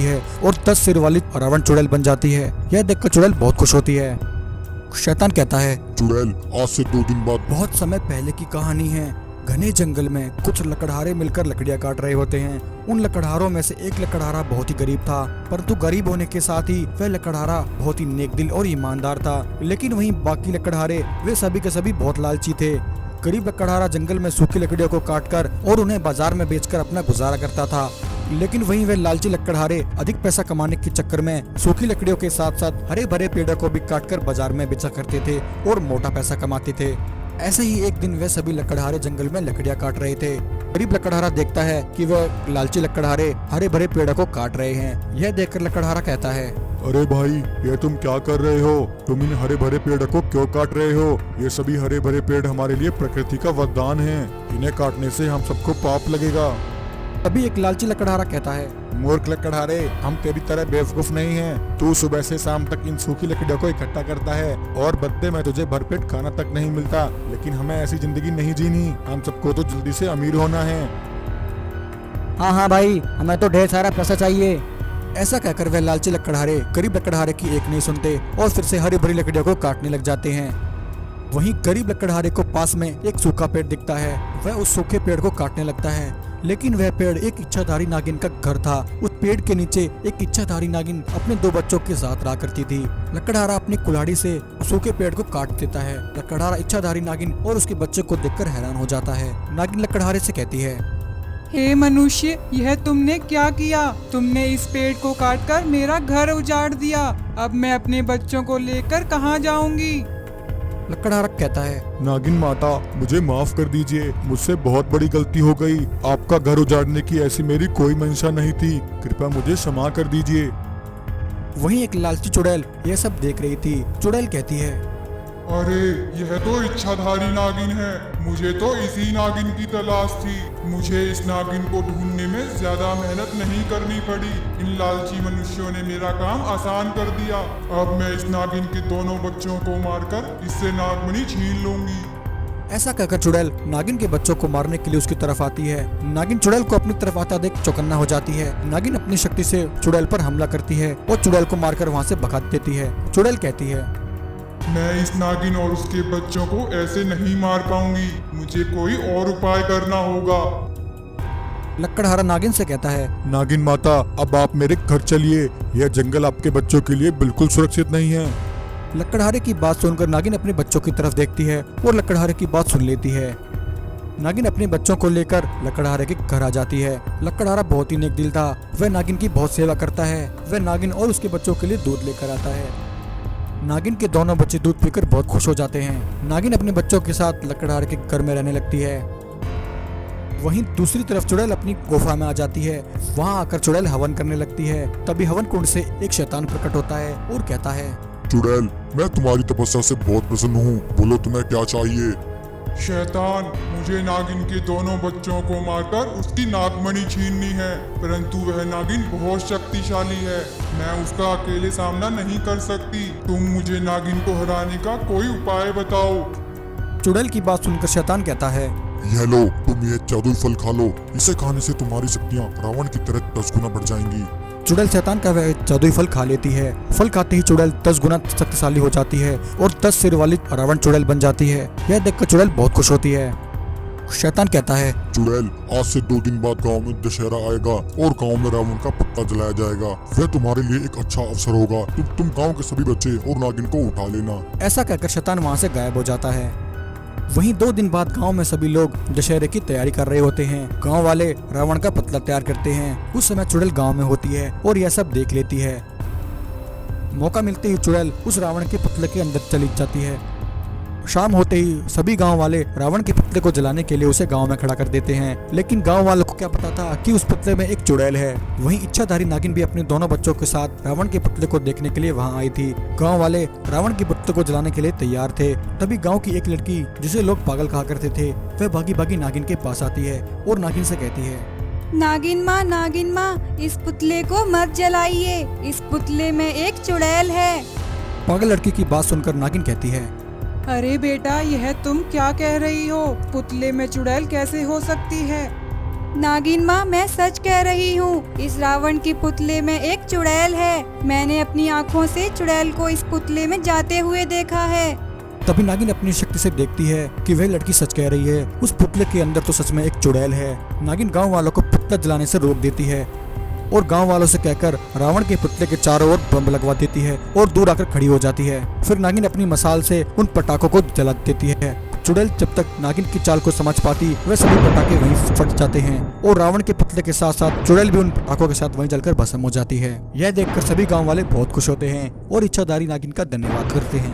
है और 10 सिर वाली रावण चुड़ैल बन जाती है। यह देखकर चुड़ैल बहुत खुश होती है। शैतान कहता है, चुड़ैल, आज से 2 दिन बाद बहुत समय पहले की कहानी है। घने जंगल में कुछ लकड़हारे मिलकर लकड़ियां काट रहे होते हैं। उन लकड़हारों में से एक लकड़हारा बहुत ही गरीब था, परंतु गरीब होने के साथ ही वह लकड़हारा बहुत ही नेक दिल और ईमानदार था। लेकिन वहीं बाकी लकड़हारे वे सभी के सभी बहुत लालची थे। गरीब लकड़हारा जंगल में सूखी लकड़ियों को काटकर और उन्हें बाजार में बेचकर अपना गुजारा करता था। लेकिन वहीं वे लालची लकड़हारे अधिक पैसा कमाने के चक्कर में सूखी लकड़ियों के साथ साथ हरे भरे पेड़ों को भी काटकर बाजार में बेचा करते थे और मोटा पैसा कमाते थे। ऐसे ही एक दिन वे सभी लकड़हारे जंगल में लकड़ियां काट रहे थे। गरीब लकड़हारा देखता है कि वह लालची लकड़हारे हरे भरे पेड़ों को काट रहे हैं। यह देखकर लकड़हारा कहता है, अरे भाई, ये तुम क्या कर रहे हो? तुम इन हरे भरे पेड़ को क्यों काट रहे हो? ये सभी हरे भरे पेड़ हमारे लिए प्रकृति का वरदान है। इन्हें काटने से हम सबको पाप लगेगा। तभी एक लालची लकड़हारा कहता है, मूर्ख लकड़हारे, हम तेरी तरह बेवकूफ नहीं हैं। तू सुबह से शाम तक इन सूखी लकड़ियों को इकट्ठा करता है और बदले में तुझे भरपेट खाना तक नहीं मिलता। लेकिन हमें ऐसी जिंदगी नहीं जीनी। हम सबको तो जल्दी से अमीर होना है। हाँ भाई, हमें तो ढेर सारा पैसा चाहिए। ऐसा कहकर वह लालची लकड़हारे गरीब लकड़हारे की एक नहीं सुनते और फिर से हरी भरी लकड़ियों को काटने लग जाते हैं। वहीं गरीब लकड़हारे को पास में एक सूखा पेड़ दिखता है। वह उस सूखे पेड़ को काटने लगता है, लेकिन वह पेड़ एक इच्छाधारी नागिन का घर था। उस पेड़ के नीचे एक इच्छाधारी नागिन अपने 2 बच्चों के साथ रहा करती थी। लकड़हारा अपनी कुल्हाड़ी से सूखे पेड़ को काट देता है। लकड़हारा इच्छाधारी नागिन और उसके बच्चे को देखकर हैरान हो जाता है। नागिन लकड़हारे से कहती है, हे मनुष्य, यह तुमने क्या किया? तुमने इस पेड़ को काटकर मेरा घर उजाड़ दिया। अब मैं अपने बच्चों को लेकर कहाँ जाऊंगी? लकड़हारा कहता है, नागिन माता, मुझे माफ कर दीजिए। मुझसे बहुत बड़ी गलती हो गई। आपका घर उजाड़ने की ऐसी मेरी कोई मंशा नहीं थी। कृपया मुझे क्षमा कर दीजिए। वहीं एक लालची चुड़ैल यह सब देख रही थी। चुड़ैल कहती है, अरे, यह तो इच्छाधारी नागिन है। मुझे तो इसी नागिन की तलाश थी। मुझे इस नागिन को ढूंढने में ज्यादा मेहनत नहीं करनी पड़ी। इन लालची मनुष्यों ने मेरा काम आसान कर दिया। अब मैं इस नागिन के दोनों बच्चों को मारकर इससे नागमणि छीन लूंगी। ऐसा कहकर चुड़ैल नागिन के बच्चों को मारने के लिए उसकी तरफ आती है। नागिन चुड़ैल को अपनी तरफ आता देख चौकन्ना हो जाती है। नागिन अपनी शक्ति से चुड़ैल पर हमला करती है और चुड़ैल को मारकर वहाँ से भगा देती है। चुड़ैल कहती है, मैं इस नागिन और उसके बच्चों को ऐसे नहीं मार पाऊंगी। मुझे कोई और उपाय करना होगा। लकड़हारा नागिन से कहता है, नागिन माता, अब आप मेरे घर चलिए। यह जंगल आपके बच्चों के लिए बिल्कुल सुरक्षित नहीं है। लकड़हारे की बात सुनकर नागिन अपने बच्चों की तरफ देखती है और लकड़हारे की बात सुन लेती है। नागिन अपने बच्चों को लेकर लकड़हारे के घर आ जाती है। लकड़हारा बहुत ही नेक दिल था। वह नागिन की बहुत सेवा करता है। वह नागिन और उसके बच्चों के लिए दूध लेकर आता है। नागिन के दोनों बच्चे दूध पीकर बहुत खुश हो जाते हैं। नागिन अपने बच्चों के साथ लकड़हारे के घर में रहने लगती है। वहीं दूसरी तरफ चुड़ैल अपनी गुफा में आ जाती है। वहां आकर चुड़ैल हवन करने लगती है। तभी हवन कुंड से एक शैतान प्रकट होता है और कहता है, चुड़ैल, मैं तुम्हारी तपस्या से बहुत प्रसन्न हूँ। बोलो तुम्हें क्या चाहिए? शैतान, मुझे नागिन के दोनों बच्चों को मारकर उसकी नागमणि छीननी है। परंतु वह नागिन बहुत शक्तिशाली है। मैं उसका अकेले सामना नहीं कर सकती। तुम मुझे नागिन को हराने का कोई उपाय बताओ। चुड़ैल की बात सुनकर शैतान कहता है, यह लो, तुम ये जादुई फल खा लो। इसे खाने से तुम्हारी शक्तियाँ रावण की तरह 10 गुना बढ़ जाएंगी। चुड़ैल शैतान का वह जादुई फल खा लेती है। फल खाते ही चुड़ैल 10 गुना शक्तिशाली हो जाती है और 10 सिर वाली रावण चुड़ैल बन जाती है। यह देखकर चुड़ैल बहुत खुश होती है। शैतान कहता है, चुड़ैल, आज से 2 दिन बाद गांव में दशहरा आएगा और गांव में रावण का पत्ता जलाया जाएगा। वह तुम्हारे लिए एक अच्छा अवसर होगा। तुम गांव के सभी बच्चे और नागिन को उठा लेना। ऐसा कहकर शैतान वहाँ से गायब हो जाता है। वहीं 2 दिन बाद गांव में सभी लोग दशहरे की तैयारी कर रहे होते हैं। गांव वाले रावण का पुतला तैयार करते हैं। उस समय चुड़ैल गांव में होती है और यह सब देख लेती है। मौका मिलते ही चुड़ैल उस रावण के पुतले के अंदर चली जाती है। शाम होते ही सभी गांव वाले रावण के पुतले को जलाने के लिए उसे गांव में खड़ा कर देते हैं। लेकिन गांव वालों को क्या पता था कि उस पुतले में एक चुड़ैल है। वहीं इच्छाधारी नागिन भी अपने दोनों बच्चों के साथ रावण के पुतले को देखने के लिए वहां आई थी। गांव वाले रावण के पुतले को जलाने के लिए तैयार थे। तभी गाँव की एक लड़की, जिसे लोग पागल कहा करते थे, वह भागी भागी नागिन के पास आती है और नागिन से कहती है, नागिन माँ, इस पुतले को मत जलाइए। इस पुतले में एक चुड़ैल है। पागल लड़की की बात सुनकर नागिन कहती है, अरे बेटा, यह तुम क्या कह रही हो? पुतले में चुड़ैल कैसे हो सकती है? नागिन माँ, मैं सच कह रही हूँ। इस रावण के पुतले में एक चुड़ैल है। मैंने अपनी आँखों से चुड़ैल को इस पुतले में जाते हुए देखा है। तभी नागिन अपनी शक्ति से देखती है कि वह लड़की सच कह रही है। उस पुतले के अंदर तो सच में एक चुड़ैल है। नागिन गांव वालों को पुतला जलाने से रोक देती है और गांव वालों से कहकर रावण के पुतले के चारों ओर बम लगवा देती है और दूर आकर खड़ी हो जाती है। फिर नागिन अपनी मसाल से उन पटाखों को जला देती है। चुड़ैल जब तक नागिन की चाल को समझ पाती, वह सभी पटाखे वहीं फट जाते हैं और रावण के पुतले के साथ साथ चुड़ैल भी उन पटाखों के साथ वहीं जलकर भस्म हो जाती है। यह देखकर सभी गाँव वाले बहुत खुश होते हैं और इच्छाधारी नागिन का धन्यवाद करते हैं।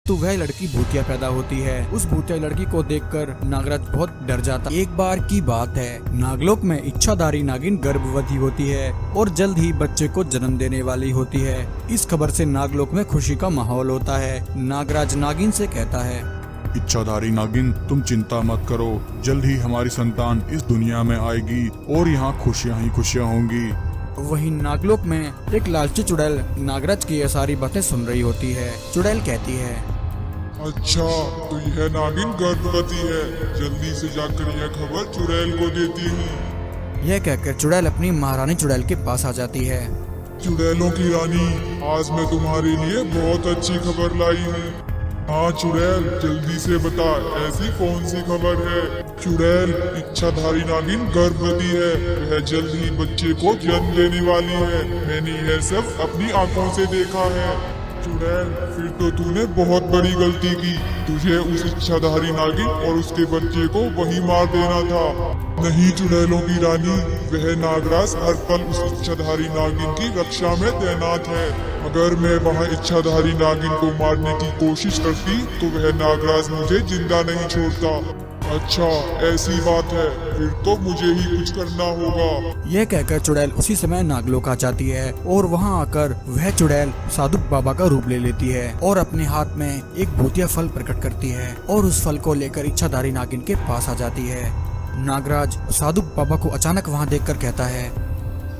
तो वह लड़की भूतिया पैदा होती है। उस भूतिया लड़की को देखकर नागराज बहुत डर जाता। एक बार की बात है, नागलोक में इच्छाधारी नागिन गर्भवती होती है और जल्द ही बच्चे को जन्म देने वाली होती है। इस खबर से नागलोक में खुशी का माहौल होता है। नागराज नागिन से कहता है, इच्छाधारी नागिन, तुम चिंता मत करो, जल्द ही हमारी संतान इस दुनिया में आएगी और यहाँ खुशियाँ ही खुशियाँ होंगी। वहीं नागलोक में एक लालची चुड़ैल नागराज की ये सारी बातें सुन रही होती है। चुड़ैल कहती है, अच्छा, तो यह नागिन गर्भवती है। जल्दी से जाकर यह खबर चुड़ैल को देती हूँ। यह कहकर चुड़ैल अपनी महारानी चुड़ैल के पास आ जाती है। चुड़ैलों की रानी, आज मैं तुम्हारे लिए बहुत अच्छी खबर लाई हूँ। हाँ चुड़ैल, जल्दी से बता, ऐसी कौन सी खबर है? चुड़ैल, इच्छाधारी नागिन गर्भवती है। वह जल्द ही बच्चे को जन्म देने वाली है। मैंने यह सब अपनी आंखों से देखा है। चुड़ैल, फिर तो तूने बहुत बड़ी गलती की। तुझे उस इच्छाधारी नागिन और उसके बच्चे को वहीं मार देना था। नहीं चुड़ैलों की रानी, वह नागराज हर पल उस इच्छाधारी नागिन की रक्षा में तैनात है। अगर मैं वहाँ इच्छाधारी नागिन को मारने की कोशिश करती तो वह नागराज मुझे जिंदा नहीं छोड़ता। अच्छा, ऐसी बात है, फिर तो मुझे ही कुछ करना होगा। यह कहकर चुड़ैल उसी समय नागलोक आ जाती है और वहां आकर वह चुड़ैल साधु बाबा का रूप ले लेती है और अपने हाथ में एक भूतिया फल प्रकट करती है और उस फल को लेकर इच्छाधारी नागिन के पास आ जाती है। नागराज साधु बाबा को अचानक वहां देखकर कहता है,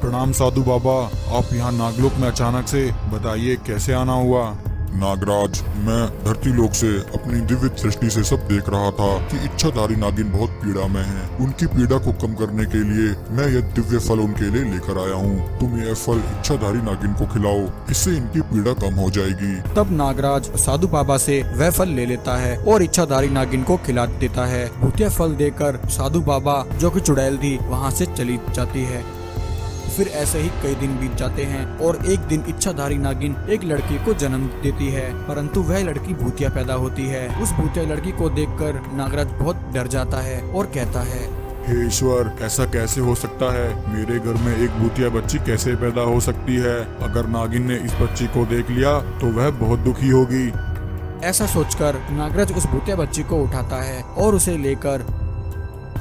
प्रणाम साधु बाबा, आप यहाँ नागलोक में अचानक से, बताइए कैसे आना हुआ? नागराज, मैं धरती लोक से अपनी दिव्य दृष्टि से सब देख रहा था कि इच्छाधारी नागिन बहुत पीड़ा में है। उनकी पीड़ा को कम करने के लिए मैं यह दिव्य फल उनके लिए लेकर आया हूँ। तुम यह फल इच्छाधारी नागिन को खिलाओ, इससे इनकी पीड़ा कम हो जाएगी। तब नागराज साधु बाबा से वह फल ले लेता है और इच्छाधारी नागिन को खिला देता है। भूतिया फल देकर साधु बाबा, जो कि चुड़ैल थी, वहाँ से चली जाती है। फिर ऐसे ही कई दिन बीत जाते हैं और एक दिन इच्छाधारी नागिन एक लड़की को जन्म देती है, परंतु वह लड़की भूतिया पैदा होती है। उस भूतिया लड़की को देखकर नागराज बहुत डर जाता है और कहता है, हे ईश्वर, ऐसा कैसे हो सकता है? मेरे घर में एक भूतिया बच्ची कैसे पैदा हो सकती है? अगर नागिन ने इस बच्ची को देख लिया तो वह बहुत दुखी होगी। ऐसा सोचकर नागराज उस भूतिया बच्ची को उठाता है और उसे लेकर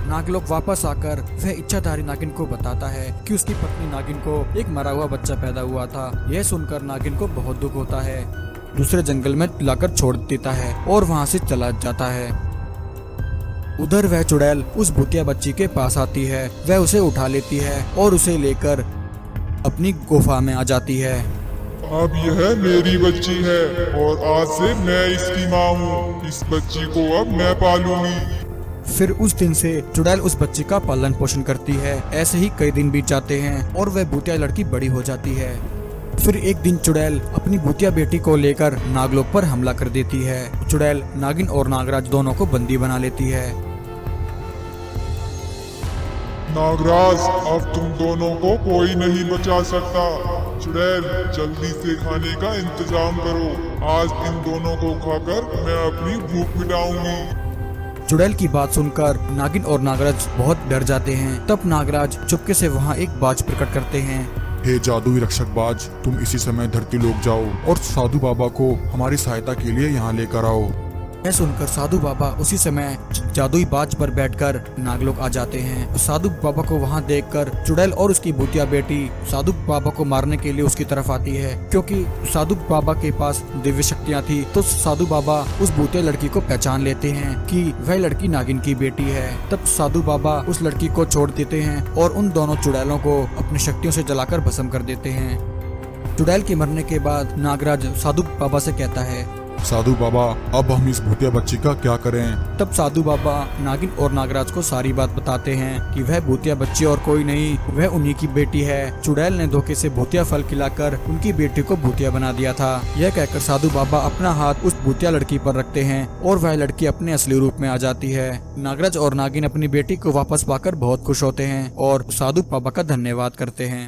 नागलोक वापस आकर वह इच्छाधारी नागिन को बताता है कि उसकी पत्नी नागिन को एक मरा हुआ बच्चा पैदा हुआ था। यह सुनकर नागिन को बहुत दुख होता है। दूसरे जंगल में लाकर छोड़ देता है और वहां से चला जाता है। उधर वह चुड़ैल उस भूतिया बच्ची के पास आती है। वह उसे उठा लेती है और उसे लेकर अपनी गुफा में आ जाती है। अब यह मेरी बच्ची है और आज से मैं इसकी माँ हूँ। इस बच्ची को अब मैं पालूंगी। फिर उस दिन से चुड़ैल उस बच्ची का पालन पोषण करती है। ऐसे ही कई दिन बीत जाते हैं और वह भूतिया लड़की बड़ी हो जाती है। फिर एक दिन चुड़ैल अपनी भूतिया बेटी को लेकर नागलोक पर हमला कर देती है। चुड़ैल नागिन और नागराज दोनों को बंदी बना लेती है। नागराज, अब तुम दोनों को कोई नहीं बचा सकता। चुड़ैल, जल्दी से खाने का इंतजाम करो। आज इन दोनों को खाकर मैं अपनी भूख मिटाऊंगी। चुड़ैल की बात सुनकर नागिन और नागराज बहुत डर जाते हैं। तब नागराज चुपके से वहाँ एक बाज प्रकट करते हैं। हे जादुई रक्षक बाज, तुम इसी समय धरती लोक जाओ और साधु बाबा को हमारी सहायता के लिए यहाँ लेकर आओ। यह सुनकर साधु बाबा उसी समय जादुई बाज पर बैठकर नागलोक आ जाते हैं। साधु बाबा को वहां देखकर चुड़ैल और उसकी भूतिया बेटी साधु बाबा को मारने के लिए उसकी तरफ आती है। क्योंकि साधु बाबा के पास दिव्य शक्तियां थी, तो साधु बाबा उस भूतिया लड़की को पहचान लेते हैं कि वह लड़की नागिन की बेटी है। तब साधु बाबा उस लड़की को छोड़ देते हैं और उन दोनों चुड़ैलों को अपनी शक्तियों से जलाकर भस्म कर देते हैं। चुड़ैल के मरने के बाद नागराज साधु बाबा से कहता है, साधु बाबा, अब हम इस भूतिया बच्ची का क्या करें? तब साधु बाबा नागिन और नागराज को सारी बात बताते हैं कि वह भूतिया बच्ची और कोई नहीं, वह उन्हीं की बेटी है। चुड़ैल ने धोखे से भूतिया फल खिलाकर उनकी बेटी को भूतिया बना दिया था। यह कहकर साधु बाबा अपना हाथ उस भूतिया लड़की पर रखते हैं और वह लड़की अपने असली रूप में आ जाती है। नागराज और नागिन अपनी बेटी को वापस पाकर बहुत खुश होते हैं और साधु बाबा का धन्यवाद करते हैं।